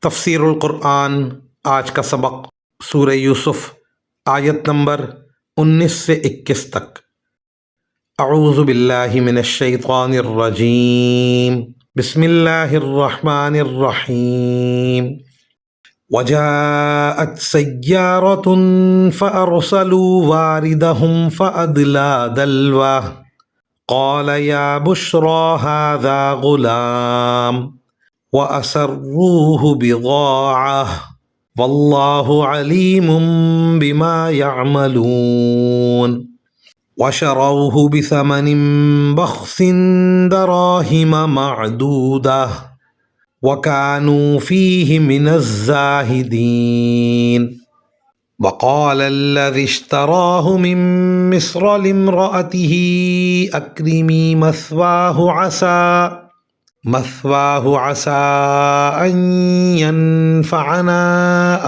تفسیر القرآن آج کا سبق سورہ یوسف آیت نمبر 19 سے 21 تک۔ اعوذ باللہ من الشیطان الرجیم، بسم اللہ الرحمن الرحیم۔ وجاءت سیارة فأرسلوا واردهم فأدلى دلوه قال يا بشرى هذا غلام وأسروه بضاعة والله عليم بما يعملون وشروه بثمن بخس دراهم معدودة وكانوا فيه من الزاهدين وقال الذي اشتراه من مصر لامرأته أكرمي مثواه عسى أن ينفعنا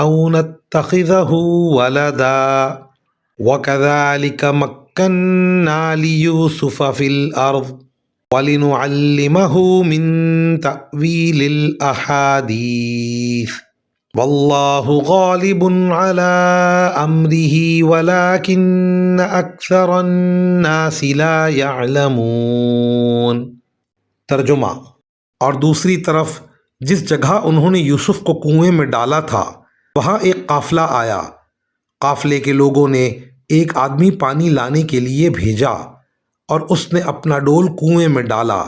أو نتخذه ولدا وكذلك مكنا ليوسف في الأرض ولنعلمه من تأويل الأحاديث والله غالب على أمره ولكن أكثر الناس لا يعلمون۔ ترجمہ۔ اور دوسری طرف جس جگہ انہوں نے یوسف کو کنویں میں ڈالا تھا وہاں ایک قافلہ آیا۔ قافلے کے لوگوں نے ایک آدمی پانی لانے کے لیے بھیجا اور اس نے اپنا ڈول کنویں میں ڈالا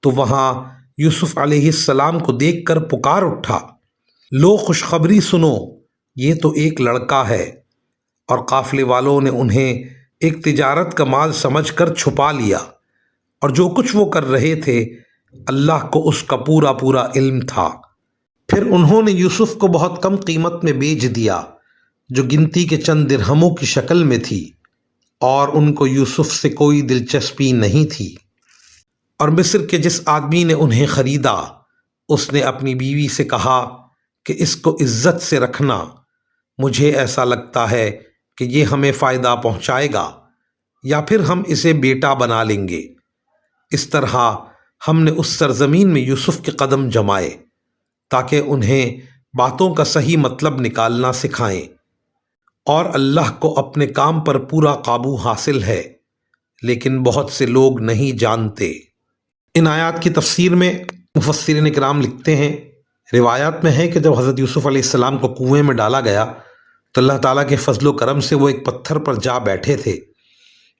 تو وہاں یوسف علیہ السلام کو دیکھ کر پکار اٹھا، لو خوشخبری سنو، یہ تو ایک لڑکا ہے۔ اور قافلے والوں نے انہیں ایک تجارت کا مال سمجھ کر چھپا لیا، اور جو کچھ وہ کر رہے تھے اللہ کو اس کا پورا علم تھا۔ پھر انہوں نے یوسف کو بہت کم قیمت میں بیچ دیا جو گنتی کے چند درہموں کی شکل میں تھی، اور ان کو یوسف سے کوئی دلچسپی نہیں تھی۔ اور مصر کے جس آدمی نے انہیں خریدا اس نے اپنی بیوی سے کہا کہ اس کو عزت سے رکھنا، مجھے ایسا لگتا ہے کہ یہ ہمیں فائدہ پہنچائے گا، یا پھر ہم اسے بیٹا بنا لیں گے۔ اس طرح ہم نے اس سرزمین میں یوسف کے قدم جمائے تاکہ انہیں باتوں کا صحیح مطلب نکالنا سکھائیں، اور اللہ کو اپنے کام پر پورا قابو حاصل ہے، لیکن بہت سے لوگ نہیں جانتے۔ ان آیات کی تفسیر میں مفسرین کرام لکھتے ہیں، روایات میں ہے کہ جب حضرت یوسف علیہ السلام کو کنویں میں ڈالا گیا تو اللہ تعالیٰ کے فضل و کرم سے وہ ایک پتھر پر جا بیٹھے تھے۔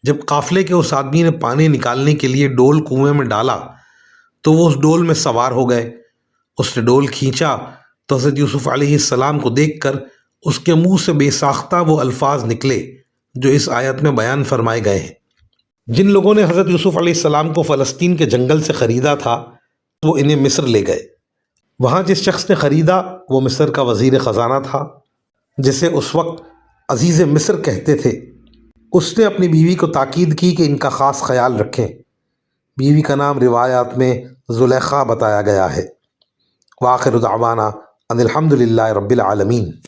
جب قافلے کے اس آدمی نے پانی نکالنے کے لیے ڈول کنویں میں ڈالا تو وہ اس ڈول میں سوار ہو گئے۔ اس نے ڈول کھینچا تو حضرت یوسف علیہ السلام کو دیکھ کر اس کے منہ سے بے ساختہ وہ الفاظ نکلے جو اس آیت میں بیان فرمائے گئے ہیں۔ جن لوگوں نے حضرت یوسف علیہ السلام کو فلسطین کے جنگل سے خریدا تھا وہ انہیں مصر لے گئے۔ وہاں جس شخص نے خریدا وہ مصر کا وزیر خزانہ تھا جسے اس وقت عزیز مصر کہتے تھے۔ اس نے اپنی بیوی کو تاکید کی کہ ان کا خاص خیال رکھیں۔ بیوی کا نام روایات میں زلیخا بتایا گیا ہے۔ وآخر دعوانا ان الحمد للہ رب العالمین۔